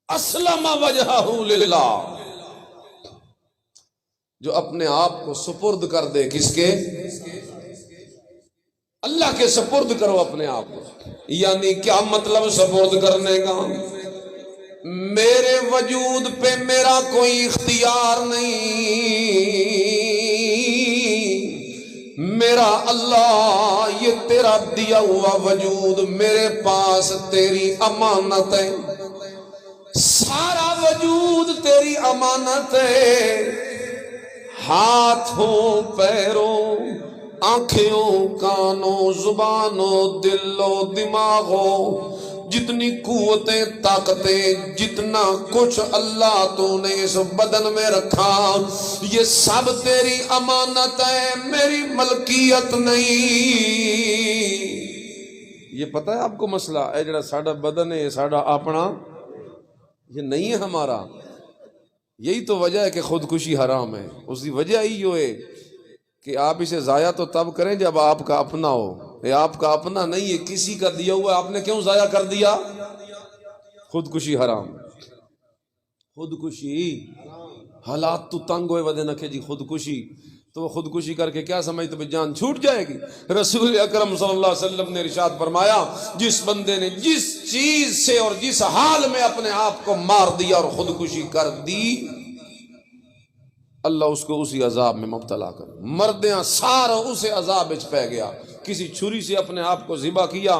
اسلم وجہہ للہ، جو اپنے آپ کو سپرد کر دے کس کے؟ اللہ کے سپرد کرو اپنے آپ کو۔ یعنی کیا مطلب سپرد کرنے کا؟ میرے وجود پہ میرا کوئی اختیار نہیں، میرا اللہ یہ تیرا دیا ہوا وجود میرے پاس تیری امانت ہے، سارا وجود تیری امانت ہے، ہاتھوں پیروں آنکھوں کانوں زبانوں دلوں دماغوں، جتنی قوتیں طاقتیں جتنا کچھ اللہ تو نے اس بدن میں رکھا یہ سب تیری امانت ہے، میری ملکیت نہیں۔ یہ پتہ ہے آپ کو مسئلہ ہے جڑا ساڈا بدن ہے ساڈا اپنا یہ نہیں ہے ہمارا، یہی تو وجہ ہے کہ خودکشی حرام ہے۔ اس کی وجہ ہی یہ ہے کہ آپ اسے ضائع تو تب کریں جب آپ کا اپنا ہو، یہ آپ کا اپنا نہیں ہے، کسی کا دیا ہوا آپ نے کیوں ضائع کر دیا؟ خودکشی حرام، خودکشی حالات تو تنگ ہوئے ودے نکھے جی خودکشی، تو خودکشی کر کے کیا سمجھتے بھی جان چھوٹ جائے گی؟ رسول اکرم صلی اللہ علیہ وسلم نے ارشاد فرمایا جس بندے نے جس چیز سے اور جس حال میں اپنے آپ کو مار دیا اور خودکشی کر دی اللہ اس کو اسی عذاب میں مبتلا کر، مردیاں سارا اسے عذاب اچ پہ گیا، کسی چھری سے اپنے آپ کو ذبح کیا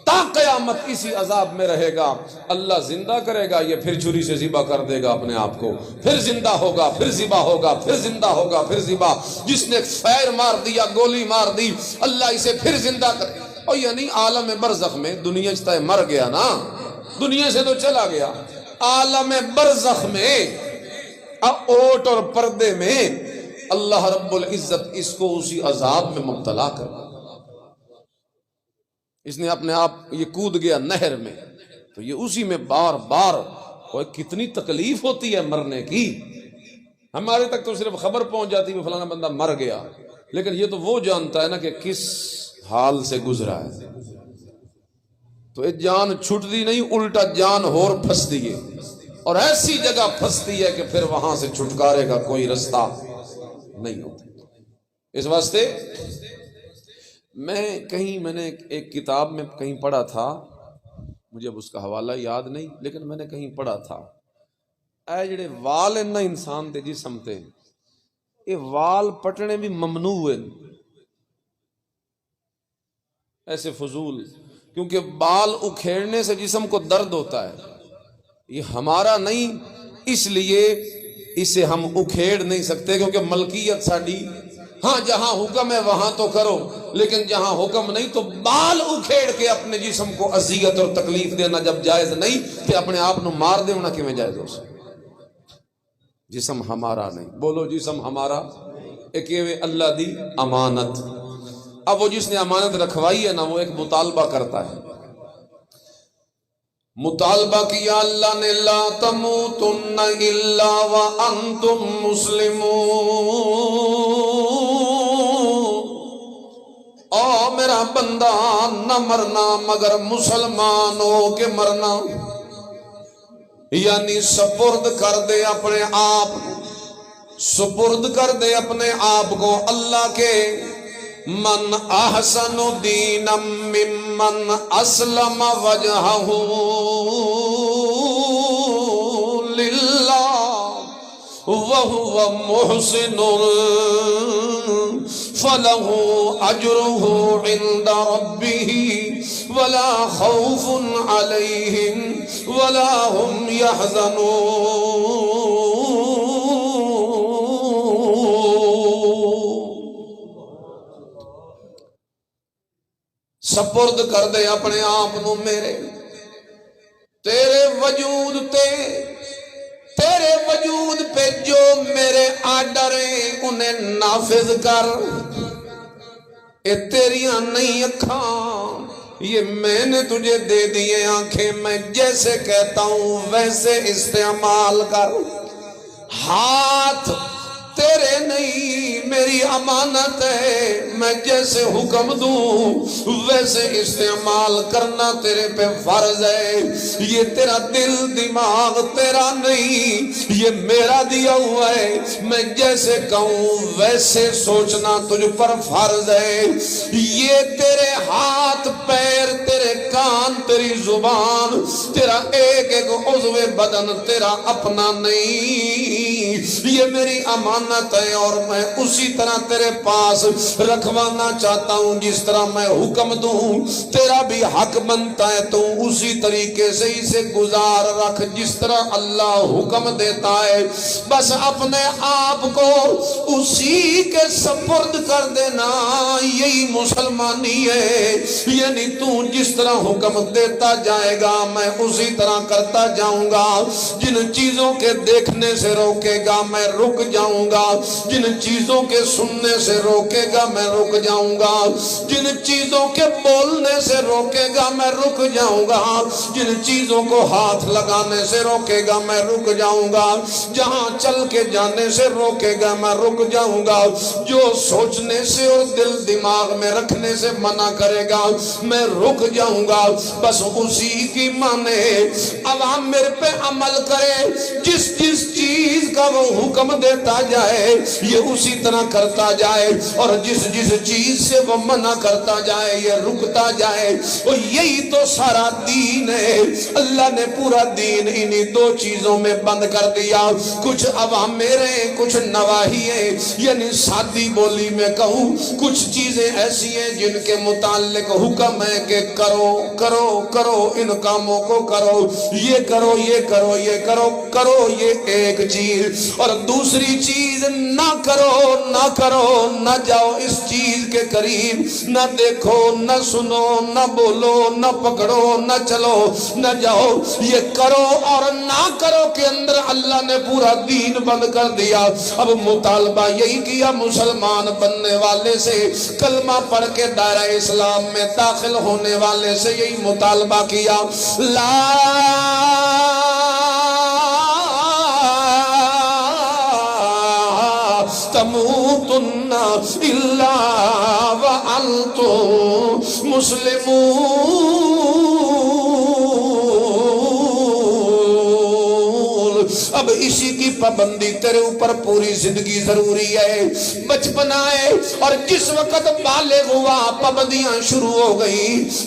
تا قیامت اسی عذاب میں رہے گا، اللہ زندہ کرے گا یہ پھر چھری سے ذبح کر دے گا اپنے آپ کو، پھر زندہ ہوگا پھر ذبح ہوگا پھر زندہ ہوگا پھر ذبح، جس نے فیر مار دیا گولی مار دی اللہ اسے پھر زندہ کرے، اور یعنی عالم برزخ میں دنیا چتا مر گیا نا، دنیا سے تو چلا گیا، عالم برزخ میں اوٹ اور پردے میں اللہ رب العزت اس کو اسی عذاب میں مبتلا کر، اس نے اپنے آپ یہ کود گیا نہر میں تو یہ اسی میں بار بار، اور کتنی تکلیف ہوتی ہے مرنے کی، ہمارے تک تو صرف خبر پہنچ جاتی ہے فلانا بندہ مر گیا، لیکن یہ تو وہ جانتا ہے نا کہ کس حال سے گزرا ہے، تو یہ جان چھٹتی نہیں الٹا جان اور پھنس دیے، اور ایسی جگہ پھنستی ہے کہ پھر وہاں سے چھٹکارے کا کوئی رستہ نہیں ہوتا۔ اس واسطے میں نے ایک کتاب میں کہیں پڑھا تھا، مجھے اب اس کا حوالہ یاد نہیں، لیکن میں نے کہیں پڑھا تھا اے جڑے وال ہیں نا انسان دے جسم تے، یہ وال پٹنے بھی ممنوع ہوئے ایسے فضول، کیونکہ بال اکھیڑنے سے جسم کو درد ہوتا ہے، یہ ہمارا نہیں، اس لیے اسے ہم اکھیڑ نہیں سکتے کیونکہ ملکیت ساڈی، ہاں جہاں حکم ہے وہاں تو کرو، لیکن جہاں حکم نہیں تو بال اکھیڑ کے اپنے جسم کو اذیت اور تکلیف دینا جب جائز نہیں تو اپنے آپ نو مار دینا کیویں جائز ہو سکتا؟ جسم ہمارا نہیں، بولو جسم ہمارا، ایک یہ اللہ دی امانت، اب وہ جس نے امانت رکھوائی ہے نا وہ ایک مطالبہ کرتا ہے، مطالبہ کیا اللہ نے لا تموتن الا وانتم مسلمون، او میرا بندہ نہ مرنا مگر مسلمان ہو کے مرنا، یعنی سپرد کر دے اپنے آپ، سپرد کر دے اپنے آپ کو اللہ کے، من احسن دینا ممن اسلم وجہہ للہ وہو محسن فلہ اجرہ عند ربہ ولا خوف علیہم ولا ہم یحزنون۔ سپرد کر دے اپنے آپ نو میرے، تیرے وجود تیرے وجود پہ جو میرے آرڈر ہیں انہیں نافذ کر، اے تیریاں نہیں اکھاں، یہ میں نے تجھے دے دیے آنکھیں، میں جیسے کہتا ہوں ویسے استعمال کر، ہاتھ تیرے نہیں، میری امانت ہے، میں جیسے حکم دوں ویسے استعمال کرنا تیرے پہ فرض ہے۔ یہ تیرا دل دماغ تیرا نہیں، یہ میرا دیا ہوا ہے، میں جیسے کہوں ویسے سوچنا تجھ پر فرض ہے۔ یہ تیرے ہاتھ پیر، تیرے کان، تیری زبان، تیرا ایک ایک عضو بدن تیرا اپنا نہیں، یہ میری امانت ہے اور میں اسی طرح تیرے پاس رکھوانا چاہتا ہوں جس طرح میں حکم دوں۔ تیرا بھی حق بنتا ہے تو اسی طریقے سے اسے گزار رکھ جس طرح اللہ حکم دیتا ہے۔ بس اپنے آپ کو اسی کے سپرد کر دینا، یہی مسلمانی ہے۔ یعنی تو جس طرح حکم دیتا جائے گا میں اسی طرح کرتا جاؤں گا۔ جن چیزوں کے دیکھنے سے روکے گا میں رک جاؤں گا، جن چیزوں کے سننے سے روکے گا میں رک جاؤں گا، جن چیزوں کے بولنے سے روکے گا میں رک جاؤں گا، جن چیزوں کو ہاتھ لگانے سے روکے گا میں رک جاؤں گا، جہاں چل کے جانے سے روکے گا میں رک جاؤں گا، جو سوچنے سے اور دل دماغ میں رکھنے سے منع کرے گا میں رک جاؤں گا۔ بس اسی کی مانے اوامر پہ عمل کرے، جس جس چیز کا وہ حکم دیتا جائے یہ اسی طرح کرتا جائے، اور جس جس چیز سے وہ منع کرتا جائے یہ رکتا جائے۔ اور یہی تو سارا دین ہے۔ اللہ نے پورا دین انہی دو چیزوں میں بند کر دیا، کچھ اوامر ہیں کچھ نواہی ہیں۔ یعنی سادی بولی میں کہوں کچھ چیزیں ایسی ہیں جن کے متعلق حکم ہے کہ کرو کرو کرو، ان کاموں کو کرو، یہ کرو یہ کرو یہ کرو کرو، یہ ایک چیز۔ اور دوسری چیز نہ کرو نہ کرو، نہ جاؤ اس چیز کے قریب، نہ دیکھو نہ سنو نہ بولو نہ پکڑو نہ چلو نہ جاؤ۔ یہ کرو اور نہ کرو کے اندر اللہ نے پورا دین بند کر دیا۔ اب مطالبہ یہی کیا مسلمان بننے والے سے، کلمہ پڑھ کے دائرہ اسلام میں داخل ہونے والے سے یہی مطالبہ کیا، لا تموتن الا وانتم مسلمون۔ اب اسی کی پابندی تیرے اوپر پوری زندگی ضروری ہے۔ بچپنا ہے اور جس وقت بالغ ہوا پابندیاں شروع ہو گئی،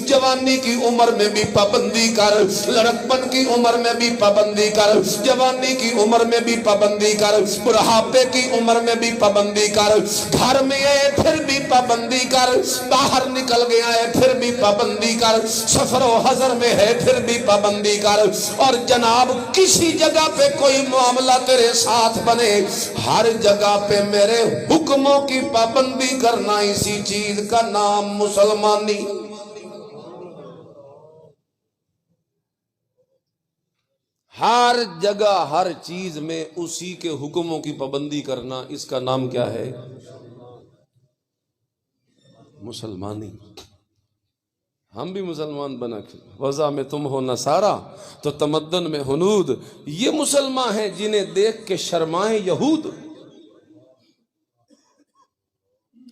جوانی کی عمر میں بھی پابندی کر، لڑکپن کی عمر میں بھی پابندی کر، جوانی کی عمر میں بھی پابندی کر، بڑھاپے کی عمر میں بھی پابندی کر، گھر میں ہے پھر بھی پابندی کر، باہر نکل گیا ہے پھر بھی پابندی کر، سفر و حضر میں ہے پھر بھی پابندی کر۔ اور جناب کسی جگہ پہ کوئی معاملہ تیرے ساتھ بنے، ہر جگہ پہ میرے حکموں کی پابندی کرنا، اسی چیز کا نام مسلمانی۔ ہر جگہ ہر چیز میں اسی کے حکموں کی پابندی کرنا، اس کا نام کیا ہے؟ مسلمانی۔ ہم بھی مسلمان بنا کے وضع میں تم ہو نصارہ تو تمدن میں ہنود، یہ مسلمان ہیں جنہیں دیکھ کے شرمائیں یہود۔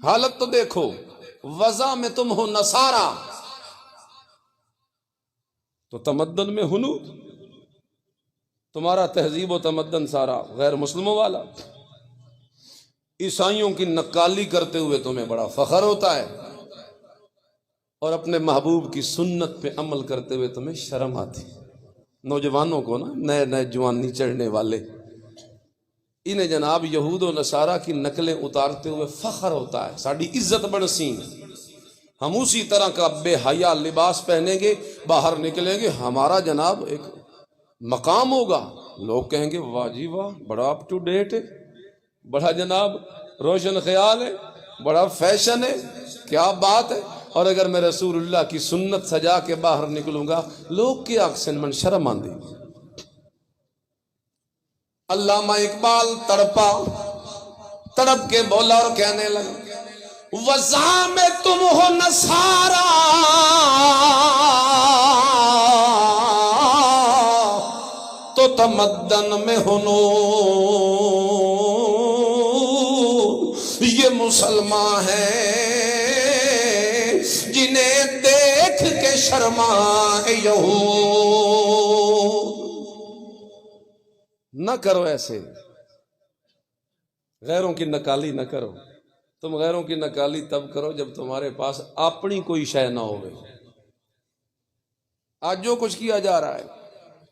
حالت تو دیکھو، وضع میں تم ہو نصارہ تو تمدن میں ہنود، تمہارا تہذیب و تمدن سارا غیر مسلموں والا۔ عیسائیوں کی نقالی کرتے ہوئے تمہیں بڑا فخر ہوتا ہے، اور اپنے محبوب کی سنت پہ عمل کرتے ہوئے تمہیں شرم آتی۔ نوجوانوں کو نا، نئے نئے جوانی چڑھنے والے، انہیں جناب یہود و نصارہ کی نقلیں اتارتے ہوئے فخر ہوتا ہے، ساڑی عزت بڑھسی، ہم اسی طرح کا بے حیا لباس پہنیں گے، باہر نکلیں گے، ہمارا جناب ایک مقام ہوگا، لوگ کہیں گے واہ جی واہ، بڑا اپ ٹو ڈیٹ ہے، بڑا جناب روشن خیال ہے، بڑا فیشن ہے، کیا بات ہے۔ اور اگر میں رسول اللہ کی سنت سجا کے باہر نکلوں گا، لوگ کی آنکھ من شرم آندی۔ علامہ اقبال تڑپا، تڑپ کے بولا اور کہنے لگا، وضع میں تم ہو نصارہ تو تمدن میں ہنود۔ مسلمان ہیں جنہیں دیکھ کے شرمائے یہود۔ نہ کرو ایسے، غیروں کی نکالی نہ کرو۔ تم غیروں کی نکالی تب کرو جب تمہارے پاس اپنی کوئی شے نہ ہوئے۔ آج جو کچھ کیا جا رہا ہے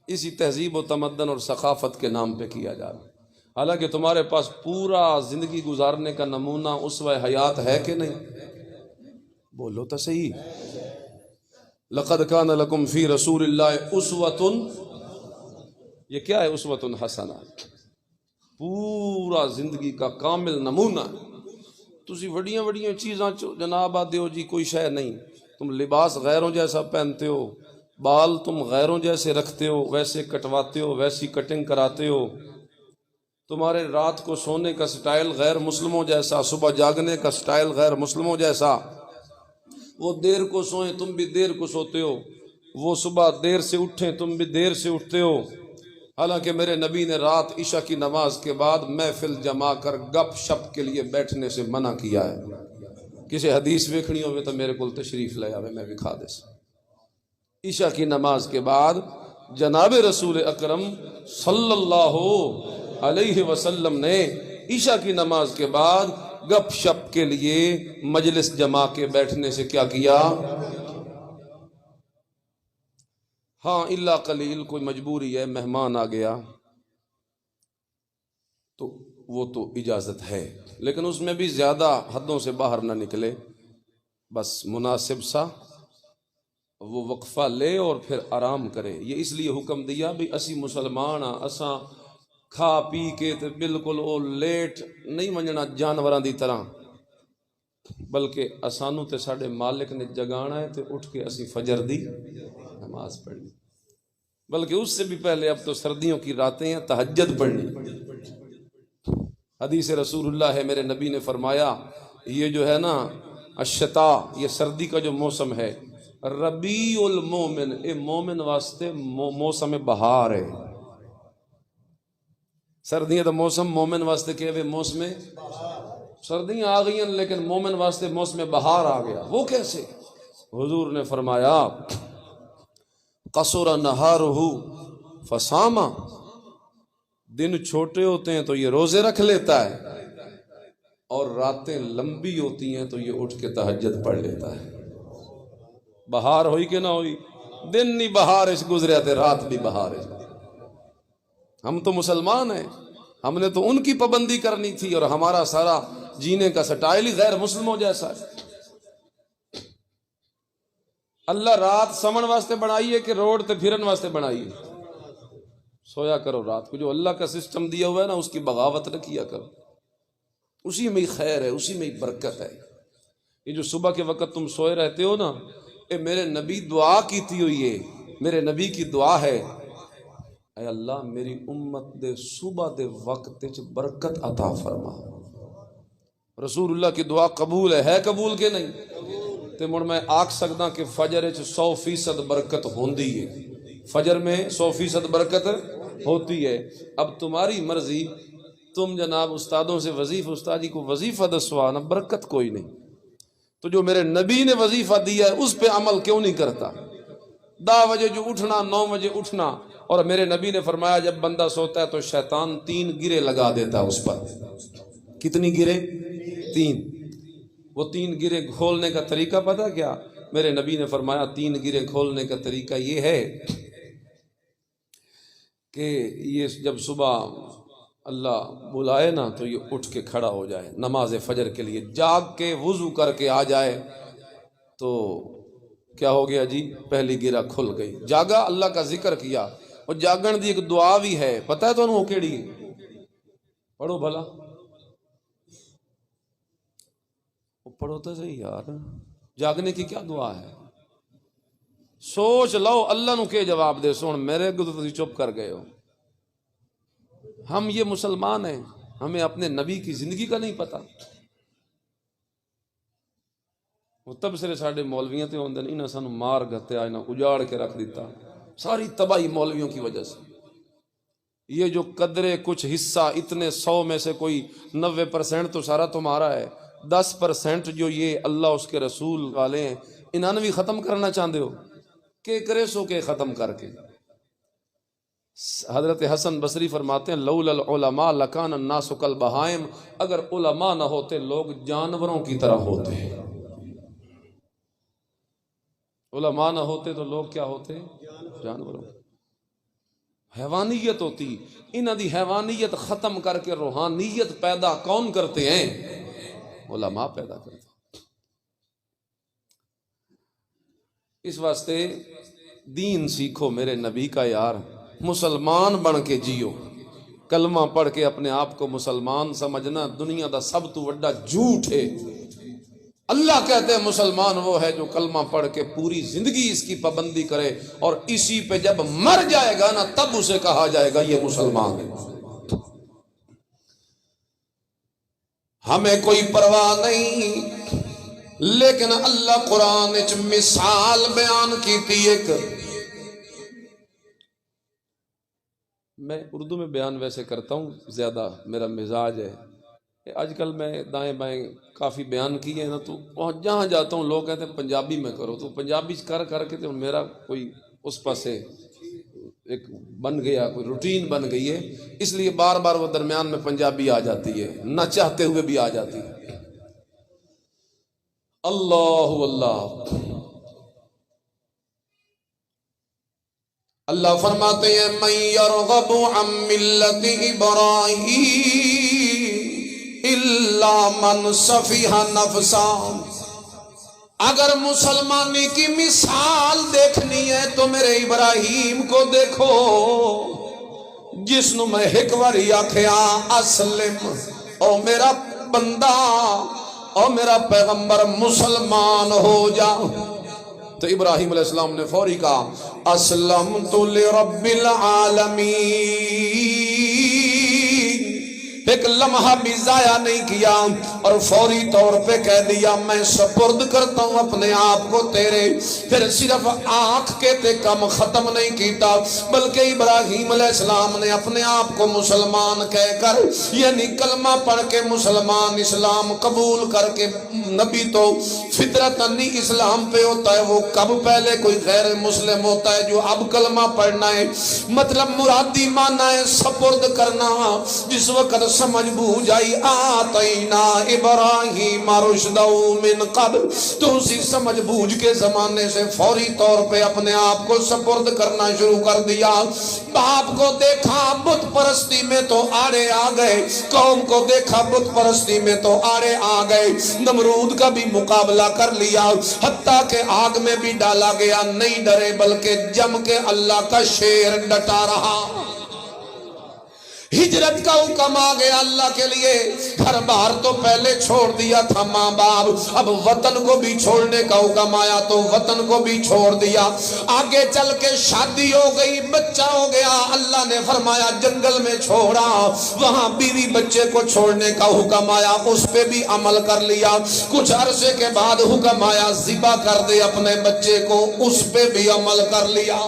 اسی تہذیب و تمدن اور ثقافت کے نام پہ کیا جا رہا ہے، حالانکہ تمہارے پاس پورا زندگی گزارنے کا نمونہ اسوہ حیات ہے کہ نہیں؟ بولو تو صحیح۔ لقد کان لکم فی رسول اللہ اسوۃ، یہ کیا ہے اسوۃ حسنہ؟ پورا زندگی کا کامل نمونہ۔ تسی وڈیاں وڈیاں چیزاں جناب آدھے ہو جی کوئی شے نہیں، تم لباس غیروں جیسا پہنتے ہو، بال تم غیروں جیسے رکھتے ہو، ویسے کٹواتے ہو، ویسی کٹنگ کراتے ہو، تمہارے رات کو سونے کا سٹائل غیر مسلموں جیسا، صبح جاگنے کا سٹائل غیر مسلموں جیسا، وہ دیر کو سوئیں تم بھی دیر کو سوتے ہو، وہ صبح دیر سے اٹھیں تم بھی دیر سے اٹھتے ہو، حالانکہ میرے نبی نے رات عشاء کی نماز کے بعد محفل جما کر گپ شپ کے لیے بیٹھنے سے منع کیا ہے۔ کسی حدیث ویکھنی ہوئے تو میرے کو تشریف لے آوے، میں وکھا دے سا۔ عشاء کی نماز کے بعد جناب رسول اکرم صلی اللہ علیہ وسلم نے عشاء کی نماز کے بعد گپ شپ کے لیے مجلس جما کے بیٹھنے سے کیا کیا؟ ہاں الا قلیل، کوئی مجبوری ہے، مہمان آ گیا تو وہ تو اجازت ہے، لیکن اس میں بھی زیادہ حدوں سے باہر نہ نکلے، بس مناسب سا وہ وقفہ لے اور پھر آرام کرے۔ یہ اس لیے حکم دیا بھی اسی مسلمان ہاں، اساں کھا پی کے تے بالکل او لیٹ نہیں ونجنا جانوراں دی طرح، بلکہ اسانو تے ساڈے مالک نے جگانا ہے تے اٹھ کے اسی فجر دی نماز پڑھنی، بلکہ اس سے بھی پہلے اب تو سردیوں کی راتیں ہیں، تہجد پڑھنی۔ حدیث رسول اللہ ہے، میرے نبی نے فرمایا یہ جو ہے نا الشتاء، یہ سردی کا جو موسم ہے، ربیع المومن، اے مومن واسطے موسم بہار ہے۔ سردیاں دا موسم مومن واسطے کہ وہ موسم، سردیاں آ گئی ہیں لیکن مومن واسطے موسم بہار آ گیا۔ وہ کیسے؟ حضور نے فرمایا قصر نہارہ فصام، دن چھوٹے ہوتے ہیں تو یہ روزے رکھ لیتا ہے، اور راتیں لمبی ہوتی ہیں تو یہ اٹھ کے تہجد پڑھ لیتا ہے۔ بہار ہوئی کہ نہ ہوئی، دن نہیں بہار اس گزرے تے رات بھی بہار ہے۔ ہم تو مسلمان ہیں، ہم نے تو ان کی پابندی کرنی تھی، اور ہمارا سارا جینے کا سٹائل ہی غیر مسلموں جیسا ہے۔ اللہ رات سمن واسطے بنائی ہے کہ روڈ تے پھرن واسطے بنائی ہے؟ سویا کرو رات کو، جو اللہ کا سسٹم دیا ہوا ہے نا اس کی بغاوت نہ کیا کرو، اسی میں ہی خیر ہے، اسی میں ہی برکت ہے۔ یہ جو صبح کے وقت تم سوئے رہتے ہو نا، اے میرے نبی دعا کیتی ہوئی ہے، میرے نبی کی دعا ہے، اے اللہ میری امت دے صبح دے وقت وچ برکت عطا فرما۔ رسول اللہ کی دعا قبول ہے قبول کے نہیں؟ تے مڑ میں آکھ سکدا کہ فجر وچ 100% برکت ہوندی ہے، فجر میں 100% برکت ہوتی ہے۔ اب تمہاری مرضی، تم جناب استادوں سے وظیفہ، استاد جی کو وظیفہ دسوانا، برکت کوئی نہیں، تو جو میرے نبی نے وظیفہ دیا ہے اس پہ عمل کیوں نہیں کرتا؟ 10 بجے جو اٹھنا، 9 بجے اٹھنا، اور میرے نبی نے فرمایا جب بندہ سوتا ہے تو شیطان 3 گرے لگا دیتا ہے اس پر۔ کتنی گرے؟ 3۔ وہ 3 گرے کھولنے کا طریقہ پتہ کیا؟ میرے نبی نے فرمایا 3 گرے کھولنے کا طریقہ یہ ہے کہ یہ جب صبح اللہ بلائے نا تو یہ اٹھ کے کھڑا ہو جائے نماز فجر کے لیے، جاگ کے وضو کر کے آ جائے تو کیا ہو گیا جی؟ پہلی گرہ کھل گئی، جاگا، اللہ کا ذکر کیا۔ اور جاگن دی ایک دعا بھی ہے، پتہ ہے تو انہوں کیڑی؟ پڑھو بھلا، پڑھو تو صحیح یار، جاگنے کی کیا دعا ہے؟ سوچ لو اللہ نو کے جواب دے سن، میرے کو تو تسی چپ کر گئے ہو۔ ہم یہ مسلمان ہیں، ہمیں اپنے نبی کی زندگی کا نہیں پتا۔ وہ تب سے ساڑھے مولویاں تے ہوندے نہیں، نہ سانو مار گھتے آئے، نہ اجاڑ کے رکھ دیتا، ساری تباہی مولویوں کی وجہ سے۔ یہ جو قدرے کچھ حصہ، اتنے 100 میں سے کوئی 90% تو سارا تمہارا ہے، 10% جو یہ اللہ اس کے رسول والے ہیں انہوں نے بھی ختم کرنا چاہتے ہو کہ کرے سو کے ختم کر کے. حضرت حسن بصری فرماتے ہیں لولا العلماء لکان الناس کالبہائم، اگر علماء نہ ہوتے لوگ جانوروں کی طرح ہوتے ہیں. علماء نہ ہوتے تو لوگ کیا ہوتے؟ جانوروں. حیوانیت ہوتی، انہاں دی حیوانیت ختم کر کے روحانیت پیدا کون کرتے ہیں؟ علماء پیدا کرتے ہیں. اس واسطے دین سیکھو میرے نبی کا یار، مسلمان بن کے جیو. کلمہ پڑھ کے اپنے آپ کو مسلمان سمجھنا دنیا دا سب تو بڑا جھوٹ ہے. اللہ کہتے ہیں مسلمان وہ ہے جو کلمہ پڑھ کے پوری زندگی اس کی پابندی کرے اور اسی پہ جب مر جائے گا نا تب اسے کہا جائے گا یہ مسلمان ہے. ہمیں کوئی پرواہ نہیں، لیکن اللہ قرآن وچ مثال بیان کیتی ایک. میں اردو میں بیان ویسے کرتا ہوں زیادہ، میرا مزاج ہے. آج کل میں دائیں بائیں کافی بیان کیے ہیں نا، تو جہاں جاتا ہوں لوگ کہتے ہیں پنجابی میں کرو، تو پنجابی کر کے تو میرا کوئی اس پاسے ایک بن گیا، کوئی روٹین بن گئی ہے، اس لیے بار بار وہ درمیان میں پنجابی آ جاتی ہے، نہ چاہتے ہوئے بھی آ جاتی ہے. اللہ اللہ اللہ فرماتے ہیں من یرغب عن ملت ابراہیم الا من سفیہ نفسا. اگر مسلمانی کی مثال دیکھنی ہے تو میرے ابراہیم کو دیکھو، جس نو میں ایک واری آکھیا اسلم، او میرا بندہ او میرا پیغمبر مسلمان ہو جا. تو ابراہیم علیہ السلام نے فوری کہا اسلمت لرب العالمین. ایک لمحہ بھی ضائع نہیں کیا اور فوری طور پہ کہہ دیا میں سپرد کرتا ہوں اپنے آپ کو تیرے. پھر صرف آنکھ کے تے کم ختم نہیں کیتا، بلکہ ابراہیم علیہ السلام نے اپنے آپ کو مسلمان کہہ کر، یعنی کلمہ پڑھ کے مسلمان، اسلام قبول کر کے، نبی تو فطرتاً اسلام پہ ہوتا ہے، وہ کب پہلے کوئی غیر مسلم ہوتا ہے جو اب کلمہ پڑھنا ہے. مطلب مرادی معنی ہے سپرد کرنا. جس وقت سمجھ بوجھ آئی آتینا ابراہیم رشدہ من قبل، تو اسی سمجھ بوجھ کے زمانے سے فوری طور پہ اپنے آپ کو سپرد کرنا شروع کر دیا. باپ کو دیکھا بت پرستی میں تو آڑے آ گئے، قوم کو دیکھا بت پرستی میں تو آڑے آ گئے. نمرود کا بھی مقابلہ کر لیا، حتیٰ کہ آگ میں بھی ڈالا گیا، نہیں ڈرے بلکہ جم کے اللہ کا شیر ڈٹا رہا. ہجرت کا حکم آ گیا اللہ کے لیے. گھر بار تو پہلے چھوڑ دیا تھا ماں باپ، اب وطن کو بھی چھوڑنے کا حکم آیا تو وطن کو بھی چھوڑ دیا. آگے چل کے شادی ہو گئی، بچہ ہو گیا، اللہ نے فرمایا جنگل میں چھوڑا. وہاں بیوی بچے کو چھوڑنے کا حکم آیا، اس پہ بھی عمل کر لیا. کچھ عرصے کے بعد حکم آیا ذبح کر دے اپنے بچے کو، اس پہ بھی عمل کر لیا.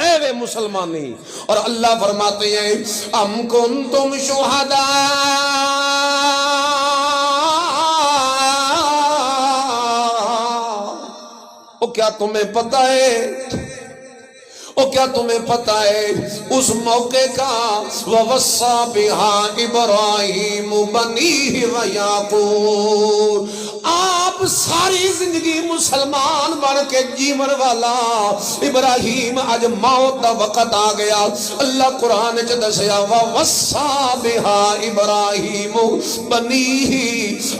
اے وے مسلمانی. اور اللہ فرماتے ہیں ام کنتم شہداء او کیا تمہیں پتہ ہے، او کیا تمہیں پتہ ہے اس موقع کا وَوَصَّى بِهَا إِبْرَاهِيمُ بَنِيهِ وَيَعْقُوبُ. آپ ساری زندگی مسلمان بن کے جیون والا ابراہیم اج موت دا وقت آ گیا. اللہ قرآن چ دسیا وَوَصَّى بِهَا إِبْرَاهِيمُ بَنِيهِ،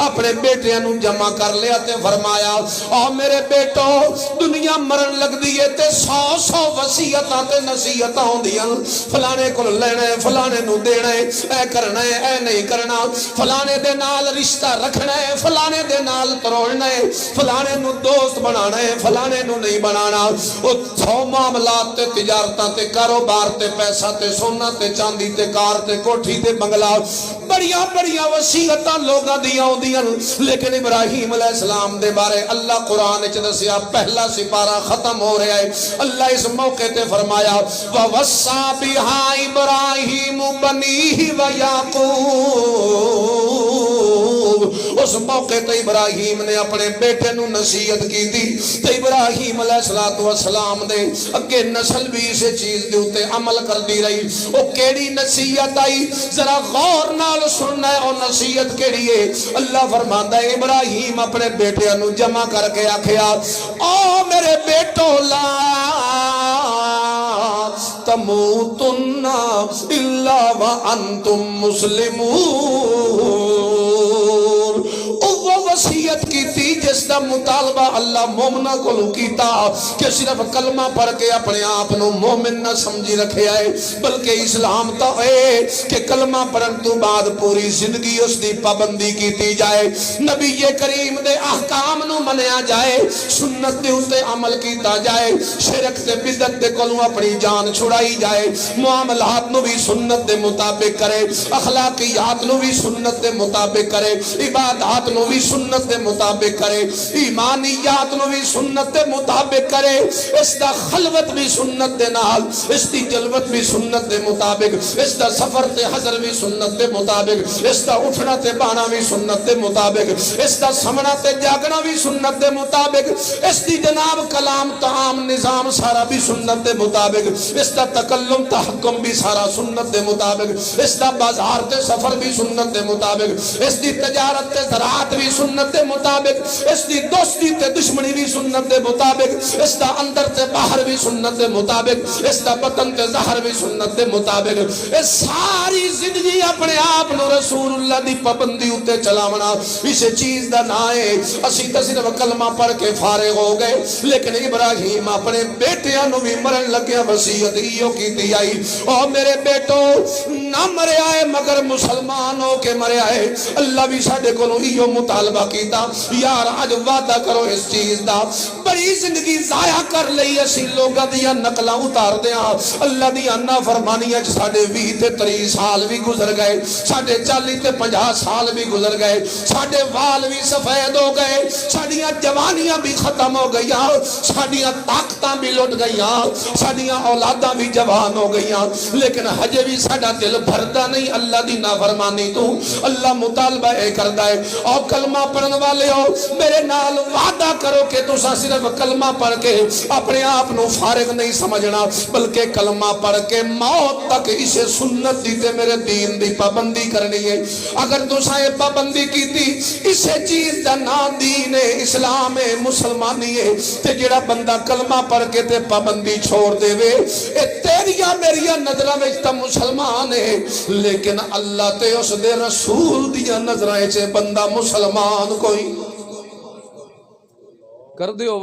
اپنے بیٹیاں نو جمع کر لیا تے فرمایا او میرے بیٹو دنیا مرن لگ دی ہے تے 100 وصیتاں تے نصیحتاں ہوندیاں، فلانے کو لینا ہے، فلانے نو دینا ہے، اے کرنا ہے، اے نہیں کرنا، فلانے دے نال رشتہ رکھنا ہے، فلانے دے نال تروڑنا ہے، فلانے نو دوست بنانا ہے، فلانے نو نہیں بنانا. وہ 100 معاملات تے تجارتاں تے کاروبار تے پیسہ تے سونا تے چاندی تے کار تے کوٹھی تے بنگلہ، بڑیاں بڑیاں وصیتاں لوگاں دیاں ہوندیاں. لیکن ابراہیم علیہ السلام دے بارے اللہ قرآن وچ دسیا پہلا سپارہ ختم ہو رہا ہے. اللہ اس موقع تے فرمایا وَوَصَّى بِهَا إِبْرَاهِيمُ بَنِيهِ وَيَعْقُوبُ. اس موقع تے ابراہیم نے اپنے بیٹے نو نصیحت کی تھی تے ابراہیم علیہ السلام دے اگے نسل بھی اسے چیز دے اتے عمل کر دی رہی او کیڑی نصیحت آئی ذرا غور نال سننا ہے او نصیحت کیڑی ہے اللہ فرماندا ہے ابراہیم اپنے بیٹے نو جمع کر کے آکھیا او میرے بیٹو لا تموتن الا وانتم مسلمون وہ وصیت کی تھی جس دا مطالبہ اللہ مومنہ کو کیتا کہ صرف کلمہ پڑھ کے اپنے آپ نو مومن نہ سمجھی رکھے آئے بلکہ اسلام تو ہے کہ کلمہ پڑھن تو بعد پوری زندگی اس دی پابندی کیتی جائے نبی کریم دے احکام نو منیا جائے سنت دے اتے عمل کیتا جائے شرک تے بدعت دے کولوں اپنی جان چھڑائی جائے معاملات نو بھی سنت دے مطابق کرے اخلاقیات نو بھی سنت دے مطابق کرے عبادات نو بھی سنت دے مطابق کرے ایمانیات نو بھی سنت دے مطابق کرے اس دا خلوت بھی سنت دے نال اس دی جلوت بھی سنت دے مطابق اس دا سفر تے حضر بھی سنت دے مطابق اس دا اٹھنا تے بانا بھی سنت دے مطابق اس دا سمنا تے جاگنا بھی سنت دے مطابق اس دی جناب کلام تعام نظام سارا بھی سنت دے مطابق اس دا تکلم تحکم بھی سارا سنت دے مطابق اس دا بازار تے سفر بھی سنت دے مطابق اس دی تجارت تے زراعت بھی سنت دے مطابق اس دی دوستی تے دشمنی بھی سنت دے مطابق اس دا اندر تے باہر بھی سنت دے مطابق اس دا بطن تے ظاہر بھی سنت دے مطابق اس ساری زندگی اپنے آپ نو رسول اللہ دی پابندی اتے چلاونا اسے چیز دا نہ ہے اسی تے صرف کلمہ پڑھ کے فارغ ہو گئے لیکن ابراہیم اپنے بیٹیاں نو بھی مرن لگیا وصیت ایو کیتی آئی او میرے بیٹو نہ مرے آئے مگر مسلمان ہو کے مرے آئے اللہ بھی ساڈے کولوں ایو مطالبہ کیتا یار اج وعدہ کرو اس چیز دا بڑی زندگی ضائع کر لئی اسی لوگاں دیاں نقلاں اتار دیاں اللہ دیاں نافرمانیاں وچ ساڈے 20 تے 30 سال بھی گزر گئے ساڈے 40 تے 50 سال بھی گزر گئے ساڈے وال بھی سفید ہو گئے ساڈیاں جوانیاں بھی ختم ہو گئیاں ساڈیاں طاقتاں بھی لٹ گئیاں ساڈیاں اولاداں بھی جوان ہو گئیاں لیکن ہجے بھی ساڈا دل بھردا نہیں اللہ دی نافرمانی تو اللہ مطالبہ اے کردا ہے او کلمہ پڑھن والے ہو میرے نال وعدہ کرو کہ تساں صرف کلمہ پڑھ کے اپنے آپ نو فارغ نہیں سمجھنا بلکہ کلمہ پڑھ کے موت تک اسے سنت دی تے میرے دین دی پابندی کرنی ہے اگر تساں یہ پابندی کیتی اسے چیز دا نام دین ہے اسلام ہے مسلمانی ہے تے جڑا بندہ کلمہ پڑھ کے تے پابندی چھوڑ دے وے اے تیریاں میریاں نظراں وچ تے مسلمان ہے لیکن اللہ تے اس دے رسول دیاں نظراں وچ بندہ مسلمان کوئی کر دیو